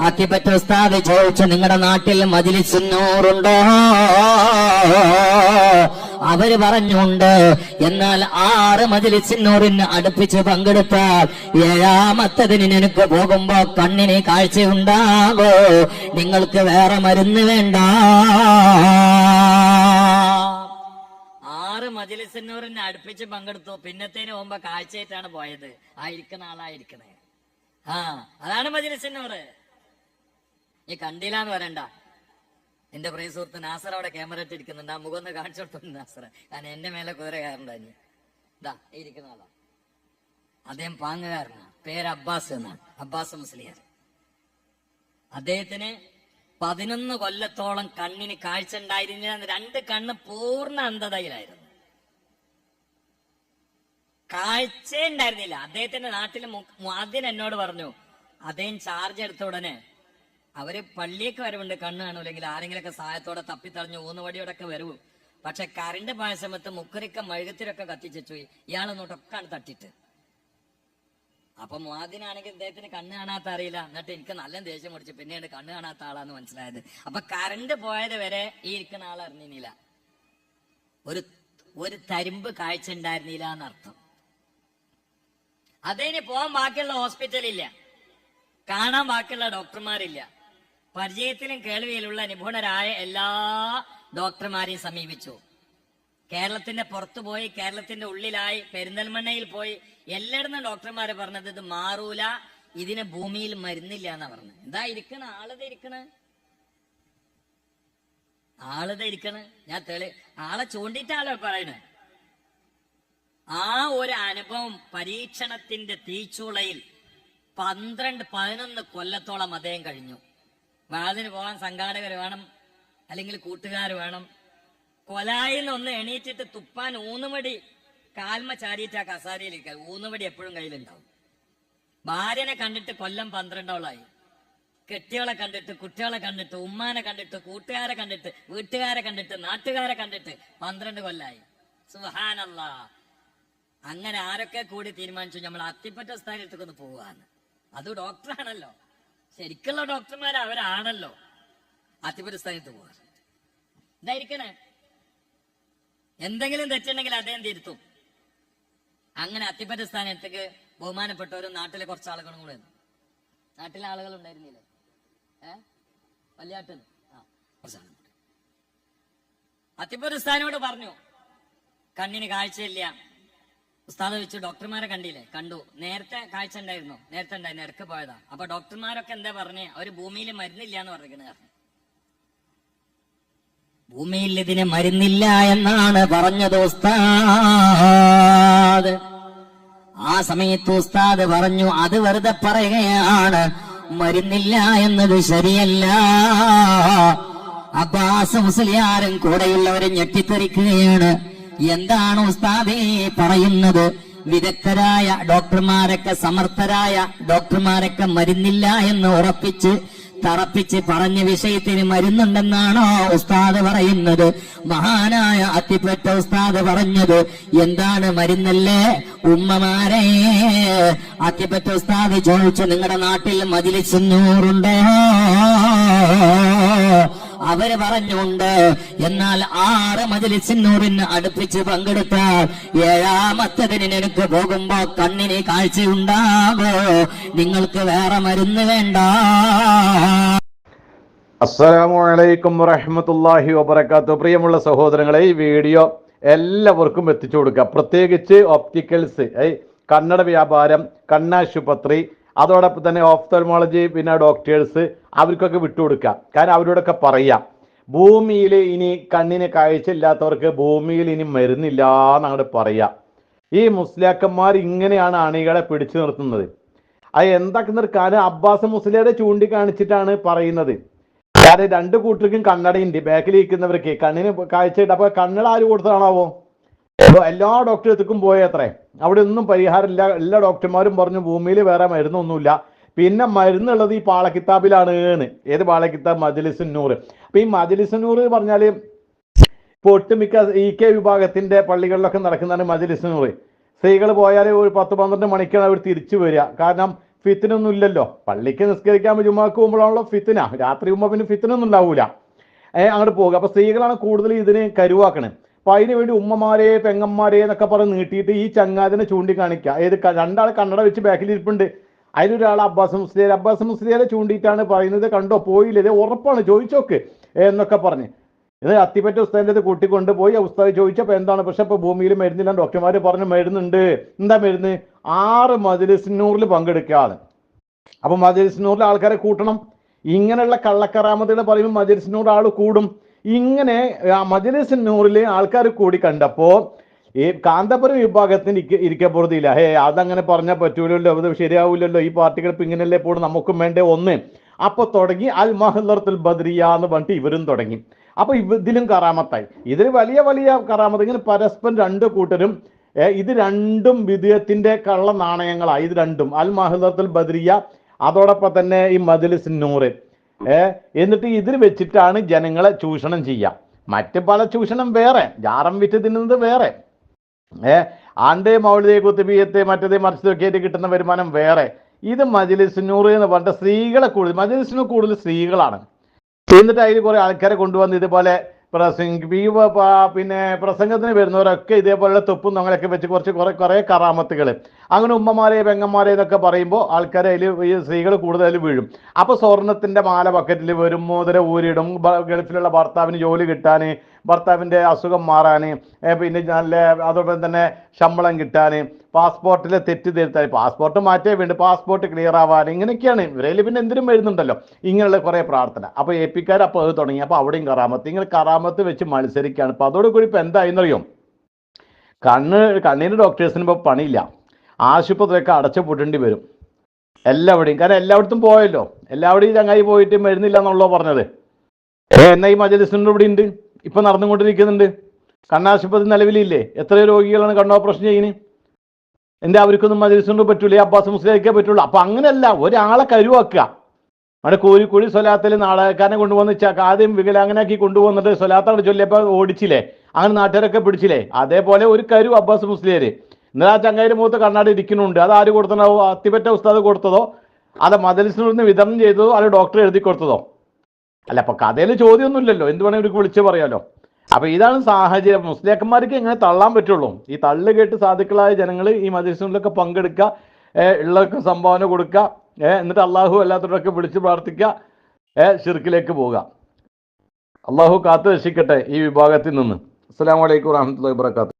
ആക്കിപ്പറ്റ ഉസ്താദ് ചോദിച്ചു, നിങ്ങളുടെ നാട്ടിൽ മജ്‌ലിസ് നൂറുണ്ടോ? അവര് പറഞ്ഞുണ്ട്. എന്നാൽ 6 മജ്‌ലിസ് നൂറിന് അടുപ്പിച്ച് പങ്കെടുത്താൽ 7ാമത്തതിന് നിനക്ക് പോകുമ്പോ കണ്ണിന് കാഴ്ചയുണ്ടാകോ? നിങ്ങൾക്ക് വേറെ മരുന്ന് വേണ്ട. 6 മജ്‌ലിസ് നൂറിന് അടുപ്പിച്ച് പങ്കെടുത്തു. പിന്നത്തേന് പോകുമ്പോ കാഴ്ചയായിട്ടാണ് പോയത്. ഇരിക്കുന്ന ആളായിരിക്കണേ. അതാണ് മജ്‌ലിസ് നൂറ്. ഈ കണ്ടില്ലാന്ന് പറയണ്ട. എന്റെ പ്രിയ സുഹൃത്ത് നാസർ അവിടെ ക്യാമറ ഇട്ടിരിക്കുന്നുണ്ട്. ആ മുഖം ഒന്ന് കാണിച്ചു കൊടുത്തു നാസർ. കാരണം എന്റെ മേലെ കുതിര കയറണ്ടായി. ഇരിക്കുന്ന ആളാ. അദ്ദേഹം പാങ്ങുകാരനാണ്. പേര് അബ്ബാസ് എന്നാണ്. അബ്ബാസ് മുസ്ലിയാർ. അദ്ദേഹത്തിന് 11 കൊല്ലത്തോളം കണ്ണിന് കാഴ്ച ഉണ്ടായിരുന്നില്ല. 2 കണ്ണ് പൂർണ്ണ അന്ധതയിലായിരുന്നു. കാഴ്ച ഉണ്ടായിരുന്നില്ല. അദ്ദേഹത്തിന്റെ നാട്ടില് മുഅദ്ദിൻ എന്നോട് പറഞ്ഞു, അദ്ദേഹം ചാർജ് എടുത്ത ഉടനെ അവര് പള്ളിയൊക്കെ വരവുണ്ട്, കണ്ണ് കാണൂല്ലെങ്കിൽ ആരെങ്കിലൊക്കെ സഹായത്തോടെ തപ്പിത്തറിഞ്ഞു ഊന്നുവടിയോടൊക്കെ വരവും. പക്ഷെ കറണ്ട് പോയ സമയത്ത് മുക്കറിക്ക മെഴുകുതിരൊക്കെ കത്തിച്ചു ഇയാളൊന്നോട്ടൊക്കെയാണ് തട്ടിട്ട്. അപ്പൊ മുഅദ്ദിനാണെങ്കിൽ ഇദ്ദേഹത്തിന് കണ്ണ് കാണാത്ത അറിയില്ല. എന്നിട്ട് എനിക്ക് നല്ല ദേഷ്യം പിടിച്ചു. പിന്നീട് കണ്ണ് കാണാത്ത ആളാന്ന് മനസ്സിലായത്. അപ്പൊ കറണ്ട് പോയത് വരെ ഈ ഇരിക്കുന്ന ആൾ അറിഞ്ഞില്ല. ഒരു തരിമ്പ് കാഴ്ച ഉണ്ടായിരുന്നില്ല എന്നർത്ഥം. അതിന് പോകാൻ ബാക്കിയുള്ള ഹോസ്പിറ്റലില്ല, കാണാൻ ബാക്കിയുള്ള ഡോക്ടർമാരില്ല. പരിചയത്തിലും കേൾവിയിലുള്ള നിപുണരായ എല്ലാ ഡോക്ടർമാരെയും സമീപിച്ചു. കേരളത്തിന്റെ പുറത്തു പോയി, കേരളത്തിന്റെ ഉള്ളിലായി, പെരിന്തൽമണ്ണയിൽ പോയി. എല്ലായിടത്തും ഡോക്ടർമാര് പറഞ്ഞത് ഇത് മാറൂല, ഇതിന് ഭൂമിയിൽ മരുന്നില്ല എന്നാ പറഞ്ഞത്. എന്താ ഇരിക്കണ ആളിത ഇരിക്കണ്. ഞാൻ ആളെ ചൂണ്ടിട്ടാലോ പറയണേ. ആ ഒരു അനുഭവം പരീക്ഷണത്തിന്റെ തീച്ചൂളയിൽ 11 കൊല്ലത്തോളം അദ്ദേഹം കഴിഞ്ഞു. വാതിന് പോകാൻ സംഘാടകർ വേണം, അല്ലെങ്കിൽ കൂട്ടുകാർ വേണം. കൊലായിന്ന് ഒന്ന് എണീറ്റിട്ട് തുപ്പാൻ ഊന്നുമടി കാൽമ ചാടിയിട്ട് ആ കസാരയിലേക്ക്. ഊന്നുമടി എപ്പോഴും കയ്യിലുണ്ടാവും. ഭാര്യനെ കണ്ടിട്ട് കൊല്ലം 12ഓളായി. കെട്ടികളെ കണ്ടിട്ട്, കുട്ടികളെ കണ്ടിട്ട്, ഉമ്മാനെ കണ്ടിട്ട്, കൂട്ടുകാരെ കണ്ടിട്ട്, വീട്ടുകാരെ കണ്ടിട്ട്, നാട്ടുകാരെ കണ്ടിട്ട് 12 കൊല്ലായി. സുബ്ഹാനല്ലാഹ്. അങ്ങനെ ആരൊക്കെ കൂടി തീരുമാനിച്ചു നമ്മൾ അത്തിപ്പറ്റ സ്ഥാനത്തേക്കൊന്ന് പോവാന്ന്. അത് ഡോക്ടറാണല്ലോ, ശരിക്കുള്ള ഡോക്ടർമാർ അവരാണല്ലോ. അത്തിപ്പറ്റ സ്ഥാനത്ത് പോവാ. ഇതായിരിക്കണേ. എന്തെങ്കിലും തെറ്റുണ്ടെങ്കിൽ അദ്ദേഹം തിരുത്തും. അങ്ങനെ അത്തിപ്പറ്റ സ്ഥാനത്തേക്ക് ബഹുമാനപ്പെട്ടവരും നാട്ടിലെ കുറച്ച് ആളുകളും കൂടെ. നാട്ടിലെ ആളുകൾ ഉണ്ടായിരുന്നില്ലേ? വല്യാട്ടിൽ അത്തിപ്പറ്റ സ്ഥാനോട് പറഞ്ഞു, കണ്ണിന് കാഴ്ചയില്ല. ഉസ്താദ് വെച്ച് ഡോക്ടർമാരെ കണ്ടില്ലേ? കണ്ടു. നേരത്തെ കാഴ്ച ഉണ്ടായിരുന്നു? നേരത്തെ ഉണ്ടായിരുന്നു, ഇടക്ക് പോയതാ. അപ്പൊ ഡോക്ടർമാരൊക്കെ എന്താ പറഞ്ഞേ? അവര് ഭൂമിയിൽ മരുന്നില്ല എന്ന് പറഞ്ഞിരിക്കണ. ഭൂമിയിൽ ഇതിന് മരുന്നില്ല എന്നാണ് പറഞ്ഞത് ഉസ്താദ്. ആ സമയത്ത് ഉസ്താദ് പറഞ്ഞു, അത് വെറുതെ പറയുകയാണ്, മരുന്നില്ല എന്നത് ശരിയല്ല. അബ്ബാസ് മുസ്ലിയാരും കൂടെയുള്ളവരെ ഞെട്ടിത്തെറിക്കുകയാണ്. എന്താണ് ഉസ്താദേ പറയുന്നത്? വിദഗ്ധരായ ഡോക്ടർമാരൊക്കെ, സമർത്ഥരായ ഡോക്ടർമാരൊക്കെ മരുന്നില്ല എന്ന് തറപ്പിച്ച് പറഞ്ഞ വിഷയത്തിന് മരുന്നുണ്ടെന്നാണോ ഉസ്താദ് പറയുന്നത്? മഹാനായ അത്തിപ്പറ്റ ഉസ്താദ് പറഞ്ഞത് എന്താണ്? മരുന്നല്ലേ ഉമ്മമാരെ. അത്തിപ്പറ്റ ഉസ്താദ് ചോദിച്ചു, നിങ്ങളുടെ നാട്ടിൽ മജ്‌ലിസ് നൂറുണ്ടോ? അവര് പറഞ്ഞുണ്ട്. എന്നാൽ 6 മജ്‌ലിസ് നൂറിന് അടുപ്പിച്ച് പങ്കെടുത്താൽ 7ാമത്തതിന് നിനക്ക് പോകുമ്പോ കണ്ണിന് കാഴ്ചയുണ്ടാകോ? നിങ്ങൾക്ക് വേറെ മരുന്ന് വേണ്ട. അസ്സലാമു അലൈക്കും വറഹ്മത്തുള്ളാഹി വബറകാതുഹു. പ്രിയമുള്ള സഹോദരങ്ങളെ, ഈ വീഡിയോ എല്ലാവർക്കും എത്തിച്ചു കൊടുക്കുക. പ്രത്യേകിച്ച് ഒപ്റ്റിക്കൽസ്, കണ്ണട വ്യാപാരം, കണ്ണാശുപത്രി, അതോടൊപ്പം തന്നെ ഓഫ്തൽമോളജി, പിന്നെ ഡോക്ടേഴ്സ്, അവർക്കൊക്കെ വിട്ടുകൊടുക്കുക. കാരണം അവരോടൊക്കെ പറയാം, ഭൂമിയിൽ ഇനി കണ്ണിന് കാഴ്ച ഇല്ലാത്തവർക്ക് ഭൂമിയിൽ ഇനി മരുന്നില്ല എന്നങ്ങോട്ട് പറയാം. ഈ മുസ്ലിയാക്കന്മാർ ഇങ്ങനെയാണ് അണികളെ പിടിച്ചു നിർത്തുന്നത്. അത് എന്താക്കുന്ന കാര്യം അബ്ബാസ് മുസ്ലിയാരെ ചൂണ്ടിക്കാണിച്ചിട്ടാണ് പറയുന്നത്. കാരണം 2 കൂട്ടർക്കും കണ്ണടയുണ്ട്. ബാക്കിലിരിക്കുന്നവർക്ക് കണ്ണിന് കാഴ്ചയുണ്ട്. അപ്പൊ കണ്ണട ആര് കൊടുത്തതാണാവോ? എല്ലാ ഡോക്ടറെടുത്തേക്കും പോയത്രേ. അവിടെ ഒന്നും പരിഹാരമില്ല. എല്ലാ ഡോക്ടർമാരും പറഞ്ഞു ഭൂമിയിൽ വേറെ മരുന്നൊന്നുമില്ല. പിന്നെ മരുന്നുള്ളത് ഈ പാളക്കിതാബിലാണ്. ഏത് പാളക്കിതാബ്? മജ്‌ലിസ് നൂർ. അപ്പൊ ഈ മജ്‌ലിസ് നൂർ പറഞ്ഞാല് ഇപ്പൊ ഒട്ടുമിക്ക EK വിഭാഗത്തിന്റെ പള്ളികളിലൊക്കെ നടക്കുന്നതാണ് മജ്‌ലിസ് നൂർ. സ്ത്രീകൾ പോയാൽ ഒരു 10-12 മണിക്കാണ് അവർ തിരിച്ചു വരിക. കാരണം ഫിത്തിനൊന്നും ഇല്ലല്ലോ. പള്ളിക്ക് നിസ്കരിക്കാൻ ജുമാക്ക് പോകുമ്പോഴാണല്ലോ ഫിത്തിന, രാത്രി പോകുമ്പോൾ പിന്നെ ഫിത്തിനൊന്നും ഉണ്ടാവൂല. അങ്ങോട്ട് പോകുക. അപ്പൊ സ്ത്രീകളാണ് കൂടുതൽ ഇതിന് കരുവാക്കണേ. അപ്പൊ അതിന് വേണ്ടി ഉമ്മമാരെ പെങ്ങന്മാരെ എന്നൊക്കെ പറഞ്ഞ് നീട്ടിയിട്ട് ഈ ചങ്ങാതിനെ ചൂണ്ടിക്കാണിക്കുക. രണ്ടാൾ കണ്ണട വെച്ച് ബാക്കിൽ ഇരിപ്പുണ്ട്. അതിലൊരാൾ അബ്ബാസ് മുസ്ലിയാരെ ചൂണ്ടിയിട്ടാണ് പറയുന്നത്, കണ്ടോ പോയില്ലേ, ഇത് ഉറപ്പാണ്, ചോദിച്ചോക്ക് എന്നൊക്കെ പറഞ്ഞ്. ഇത് അത്തിപ്പറ്റ ഉസ്താദിൻ്റെ അത് കൂട്ടിക്കൊണ്ട് പോയി. ഉസ്താദ് ചോദിച്ചപ്പോൾ എന്താണ് പക്ഷെ ഇപ്പോൾ ഭൂമിയിൽ മരുന്നില്ല. ഡോക്ടർമാർ പറഞ്ഞു മരുന്നുണ്ട്. എന്താ മരുന്ന്? 6 മജ്‌ലിസ് നൂറിൽ പങ്കെടുക്കാതെ. അപ്പൊ മജ്‌ലിസ് നൂറിൽ ആൾക്കാരെ കൂട്ടണം. ഇങ്ങനെയുള്ള കള്ളക്കറാമത്തുകൾ പറയുമ്പോൾ മജ്‌ലിസ് നൂർ ആൾ കൂടും. ഇങ്ങനെ മജ്‌ലിസ് നൂറിൽ ആൾക്കാർ കൂടി കണ്ടപ്പോ ഈ കാന്തപുരം വിഭാഗത്തിന് ഇരിക്കപ്പുറത്തില്ല. അതങ്ങനെ പറഞ്ഞാൽ പറ്റൂലല്ലോ, അത് ശരിയാവില്ലല്ലോ, ഈ പാർട്ടികൾ ഇപ്പം ഇങ്ങനെയല്ലേ പോലും, നമുക്കും വേണ്ടേ ഒന്ന്. അപ്പൊ തുടങ്ങി അൽ മഹ്ലറത്തുൽ ബദ്രിയ എന്ന് പറഞ്ഞിട്ട് ഇവരും തുടങ്ങി. അപ്പൊ ഇതിലും കറാമത്തായി. ഇതിൽ വലിയ വലിയ കറാമത്ത്. ഇങ്ങനെ പരസ്പരം രണ്ട് കൂട്ടരും ഇത് രണ്ടും വിദയത്തിന്റെ കള്ള നാണയങ്ങളായി. ഇത് രണ്ടും അൽ മഹ്ലറത്തുൽ ബദ്രിയ, അതോടൊപ്പം തന്നെ ഈ മജ്‌ലിസ് നൂറ്. എന്നിട്ട് ഇതിൽ വെച്ചിട്ടാണ് ജനങ്ങളെ ചൂഷണം ചെയ്യുക. മറ്റ് പല ചൂഷണം വേറെ, ജാറം വിറ്റ് തിന്നുന്നത് വേറെ, ആണ്ട് മൗലിദ് കുത്തുബിയത്ത് മറ്റേത് മറിച്ചതൊക്കെ ആയിട്ട് കിട്ടുന്ന വരുമാനം വേറെ. ഇത് മജ്‌ലിസ് നൂറ് എന്ന് പറഞ്ഞിട്ട് സ്ത്രീകളെ കൂടുതൽ, മജ്‌ലിസിന് കൂടുതൽ സ്ത്രീകളാണ്. എന്നിട്ട് അതിൽ കുറെ ആൾക്കാരെ കൊണ്ടുവന്ന് ഇതുപോലെ പിന്നെ പ്രസംഗത്തിന് വരുന്നവരൊക്കെ ഇതേപോലെയുള്ള തൊപ്പും നങ്ങളൊക്കെ വെച്ച് കുറെ കറാമത്തുകൾ. അങ്ങനെ ഉമ്മമാരെ പെങ്ങന്മാരെ എന്നൊക്കെ പറയുമ്പോൾ ആൾക്കാരെ അതിൽ ഈ സ്ത്രീകൾ കൂടുതൽ വീഴും. അപ്പൊ സ്വർണത്തിന്റെ മാല ബക്കറ്റിൽ വരും, മോതിരം ഊരിടും, ഗൾഫിലുള്ള ഭർത്താവിന് ജോലി കിട്ടാൻ, ഭർത്താവിന്റെ അസുഖം മാറാൻ, പിന്നെ നല്ല അതോടൊപ്പം തന്നെ ശമ്പളം കിട്ടാൻ, പാസ്പോർട്ടിലെ തെറ്റ് തിരുത്താൻ, പാസ്പോർട്ട് മാറ്റേ വേണ്ട, പാസ്പോർട്ട് ക്ലിയർ ആവാൻ, ഇങ്ങനെയൊക്കെയാണ് ഇവരേൽ. പിന്നെ എന്തിനും വരുന്നുണ്ടല്ലോ ഇങ്ങനെയുള്ള കുറെ പ്രാർത്ഥന. അപ്പൊ ഏപ്പിക്കാർ അപ്പോൾ അത് തുടങ്ങി. അപ്പൊ അവിടെയും കറാമത്ത്, ഇങ്ങനെ കറാമത്ത് വെച്ച് മത്സരിക്കുകയാണ്. അപ്പൊ അതോടുകൂടി ഇപ്പൊ എന്തായെന്നറിയോ, കണ്ണിന് ഡോക്ടേഴ്സിന് ഇപ്പോൾ പണിയില്ല. ആശുപത്രിയൊക്കെ അടച്ചു പൂട്ടേണ്ടി വരും എല്ലാവിടെയും. കാരണം എല്ലായിടത്തും പോയല്ലോ, എല്ലാവിടെയും ചങ്ങായി പോയിട്ട് മരുന്നില്ല എന്നുള്ളോ പറഞ്ഞത്. എന്നാ ഈ മജ്‌ലിസിൻ്റെ ഇവിടെ ഉണ്ട്, ഇപ്പൊ നടന്നുകൊണ്ടിരിക്കുന്നുണ്ട്. കണ്ണാശുപത്രി നിലവിലില്ലേ? എത്രയോ രോഗികളാണ് കണ്ണോപ്പറേഷൻ ചെയ്യുന്നത്. എന്താ അവർക്കൊന്നും മജ്‌ലിസിനോട് പറ്റൂല, അബ്ബാസ് മുസ്ലിയാർക്കേ പറ്റുള്ളൂ. അപ്പൊ അങ്ങനെയല്ല, ഒരാളെ കരുവാക്കുക. അവിടെ കോഴിക്കോട് സ്വലാത്തിൽ നാടകക്കാരനെ കൊണ്ടുവന്ന് ആദ്യം വികലാംഗനാക്കി കൊണ്ടുവന്നിട്ട് സ്വലാത്താണ് ചൊല്ലിയപ്പോൾ ഓടിച്ചില്ലേ, അങ്ങനെ നാട്ടുകാരൊക്കെ പിടിച്ചില്ലേ, അതേപോലെ ഒരു കരു അബ്ബാസ് മുസ്ലിയാര്. എന്നാൽ ആ ചങ്ങായിയുടെ മുഖത്ത് കണ്ണാടി ഇരിക്കുന്നുണ്ട്. അത് ആര് കൊടുത്തോ? അത്തിപ്പറ്റ ഉസ്താദ് കൊടുത്തതോ, അത് മജ്‌ലിസിനോട് വിതരണം ചെയ്തതോ, അത് ഡോക്ടർ എഴുതി കൊടുത്തതോ? അല്ല, അപ്പൊ കഥയിൽ ചോദ്യമൊന്നുമില്ലല്ലോ, എന്ത് വേണമെങ്കിൽ ഇവർക്ക് വിളിച്ച് പറയാലോ. അപ്പൊ ഇതാണ് സാഹചര്യം. മുസ്ലിയാക്കന്മാർക്ക് എങ്ങനെ തള്ളാൻ പറ്റുള്ളൂ? ഈ തള്ളു കേട്ട് സാധുക്കളായ ജനങ്ങൾ ഈ മജ്‌ലിസിലൊക്കെ പങ്കെടുക്കുക, ഉള്ളൊക്കെ സംഭാവന കൊടുക്കുക, എന്നിട്ട് അള്ളാഹു അല്ലാത്തവരൊക്കെ വിളിച്ച് പ്രാർത്ഥിക്കുക, ശിർക്കിലേക്ക് പോവുക. അള്ളാഹു കാത്തു രക്ഷിക്കട്ടെ ഈ വിഭാഗത്തിൽ നിന്ന്. അസ്സലാമു അലൈക്കും വറഹ്മത്തുള്ളാഹി വബറകാതുഹു.